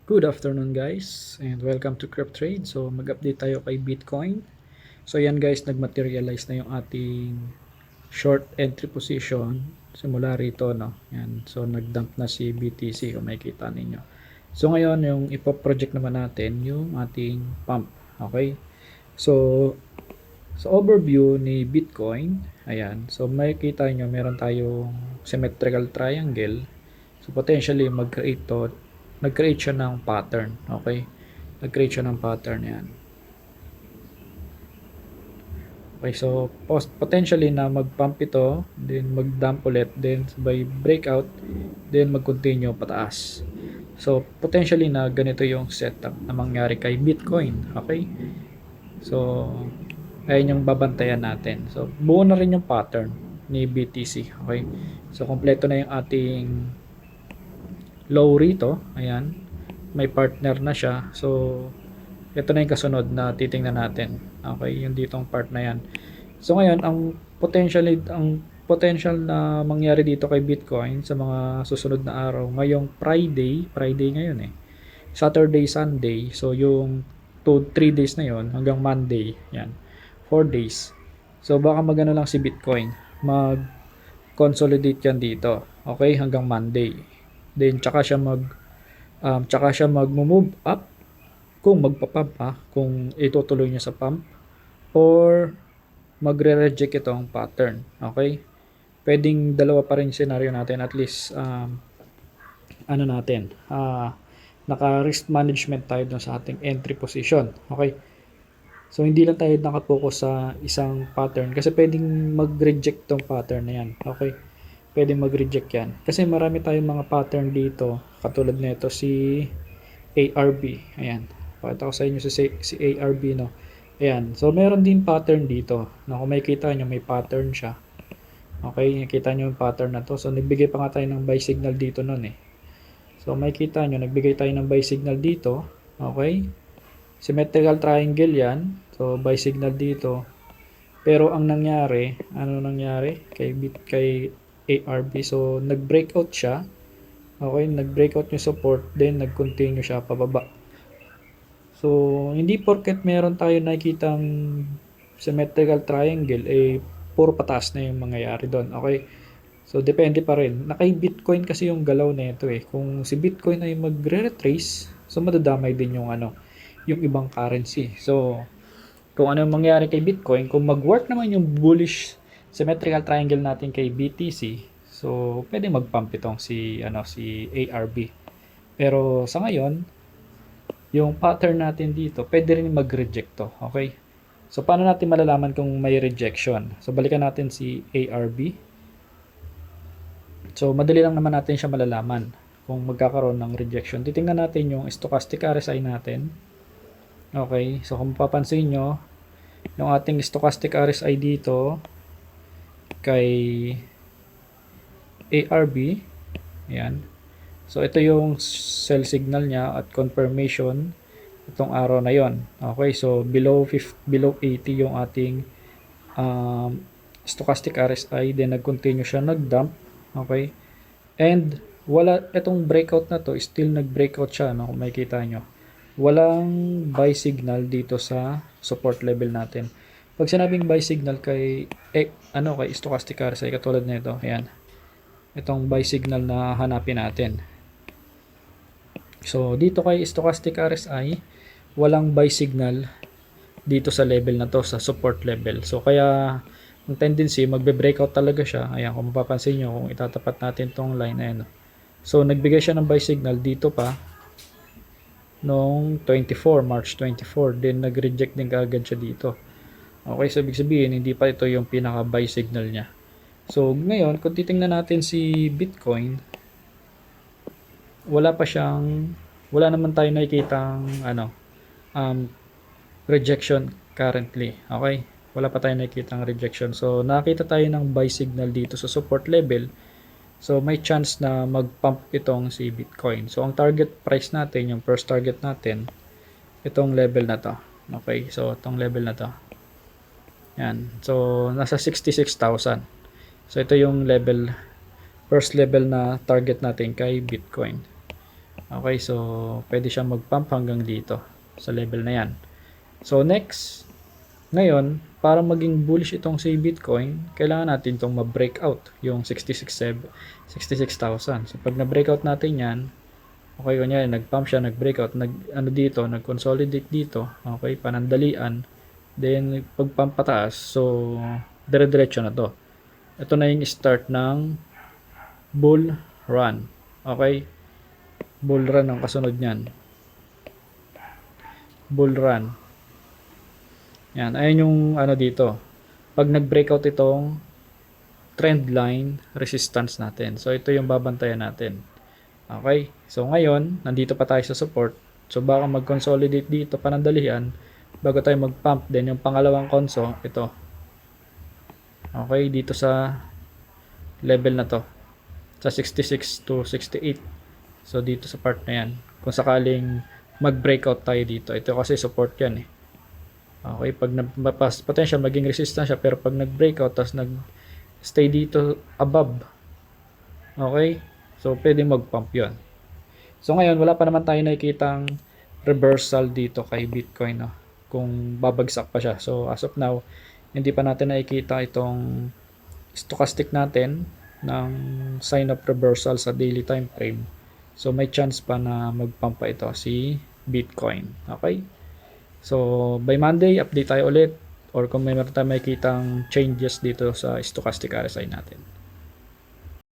Good afternoon guys and welcome to Crypto Trade. So mag-update tayo kay Bitcoin. So yan guys, nag-materialize na yung ating short entry position simula rito, no. Yan. So nag-dump na si BTC kung makikita ninyo. So ngayon yung ipo-project naman natin yung ating pump. Okay? So sa overview ni Bitcoin, ayan. So makikita nyo meron tayong symmetrical triangle. So potentially nag-create siya ng pattern, okay? Nag-create siya ng pattern yan. Okay, so potentially na mag-pump ito, then mag-dump ulit, then by breakout, then mag-continue pataas. So potentially na ganito yung setup na mangyari kay Bitcoin, okay? So ayun yung babantayan natin. So buo na rin yung pattern ni BTC, okay? So kompleto na yung ating low rito, ayan, may partner na siya. So ito na yung kasunod na titingnan natin, okay, yung ditong part na yan. So ngayon ang potential na mangyari dito kay Bitcoin sa mga susunod na araw, ngayong Friday ngayon Saturday, Sunday, so yung 3 days na yon hanggang Monday, yan 4 days. So baka magano lang si Bitcoin, mag consolidate yan dito, okay, hanggang Monday. Then tsaka siya mag-move up kung magpa-pump, kung itutuloy niya sa pump or magre-reject itong pattern. Okay? Pwedeng dalawa pa rin scenario natin, at least naka-risk management tayo dun sa ating entry position. Okay? So hindi lang tayo nakapokus sa isang pattern kasi pwedeng mag-reject tong pattern na yan. Okay? Pwedeng mag-reject yan. Kasi marami tayong mga pattern dito. Katulad nito si ARB. Ayan. Pakita ko sa inyo si ARB, no. Ayan. So meron din pattern dito. Na kung makikita nyo, may pattern siya. Okay. Nakita nyo yung pattern na to. So nagbigay pa nga tayo ng buy signal dito nun So makikita nyo, nagbigay tayo ng buy signal dito. Okay. Symmetrical triangle yan. So buy signal dito. Pero ang nangyari, ano nangyari kay ARB? So nag-breakout siya. Okay, nag-breakout yung support, then nag-continue siya pababa. So hindi porket meron tayo nakikitang symmetrical triangle puro pataas na yung mangyayari doon. Okay? So depende pa rin. Kay Bitcoin kasi yung galaw nito Kung si Bitcoin ay magre-retrace, so madadamay din yung yung ibang currency. So kung ano yung mangyayari kay Bitcoin, kung mag-work naman yung bullish symmetrical triangle natin kay BTC, so pwede mag-pump itong si ARB. Pero sa ngayon, yung pattern natin dito, pwede rin mag-reject to, okay? So paano natin malalaman kung may rejection? So balikan natin si ARB. So madali lang naman natin siya malalaman kung magkakaroon ng rejection. Titingnan natin yung stochastic RSI natin. Okay, so kung mapapansin nyo, yung ating stochastic RSI dito kay ARB, ayan. So ito yung sell signal niya at confirmation itong araw na yon. Okay, so below 80 yung ating stochastic RSI, then nag-continue siya, nag-dump. Okay, and wala itong breakout na to, still nag-breakout siya, no, kung makikita nyo. Walang buy signal dito sa support level natin. Pag sinabing buy signal kay kay stochastic RSI, katulad nito, ayan. Itong buy signal na hanapin natin. So dito kay stochastic RSI, walang buy signal dito sa level na to, sa support level. So kaya ang tendency, magbe-breakout talaga siya. Ayan, kung mapapansin nyo, kung itatapat natin tong line, ayan. So nagbigay siya ng buy signal dito pa noong March 24, then nag-reject din kaagad siya dito. Okay, so ibig sabihin hindi pa ito yung pinaka buy signal niya. So ngayon, kung titingnan natin si Bitcoin, wala naman tayo nakikitang rejection currently. Okay, wala pa tayo nakikitang rejection. So nakita tayo ng buy signal dito sa support level. So may chance na mag-pump itong si Bitcoin. So ang target price natin, yung first target natin, itong level na to. Okay, so itong level na to. Yan. So nasa 66,000. So ito yung first level na target natin kay Bitcoin. Okay, so pwede siyang mag-pump hanggang dito sa level na yan. So next, ngayon, para maging bullish itong si Bitcoin, kailangan natin itong ma-breakout, yung 66,000. So pag na-breakout natin yan, okay, kunyari, nag-pump siya, nag-breakout, nag-consolidate dito, okay, panandalian, then pag-pump pataas, so dire-diretso na to. Ito na yung start ng bull run. Okay, bull run ang kasunod niyan. Bull run. Yan, ayun yung ano dito. Pag nag-breakout itong trend line resistance natin. So ito yung babantayan natin. Okay? So ngayon, nandito pa tayo sa support. So baka mag-consolidate dito panandalian bago tayo mag-pump. Then yung pangalawang konso, ito. Okay, dito sa level na to. Sa 66 to 68. So dito sa part na yan. Kung sakaling mag-breakout tayo dito. Ito kasi support yan eh. Okay, pag potential maging resistance siya, pero pag nag-breakout tapos nag-stay dito above, okay, so pwede mag-pump yun. So ngayon, wala pa naman tayo nakikitang reversal dito kay Bitcoin, no? Kung babagsak pa siya. So as of now, hindi pa natin nakikita itong stochastic natin ng sign of reversal sa daily time frame. So may chance pa na mag-pump pa ito si Bitcoin. Okay? So, by Monday, update tayo ulit or kung may meron tayo makikitang changes dito sa stochastic RSI natin.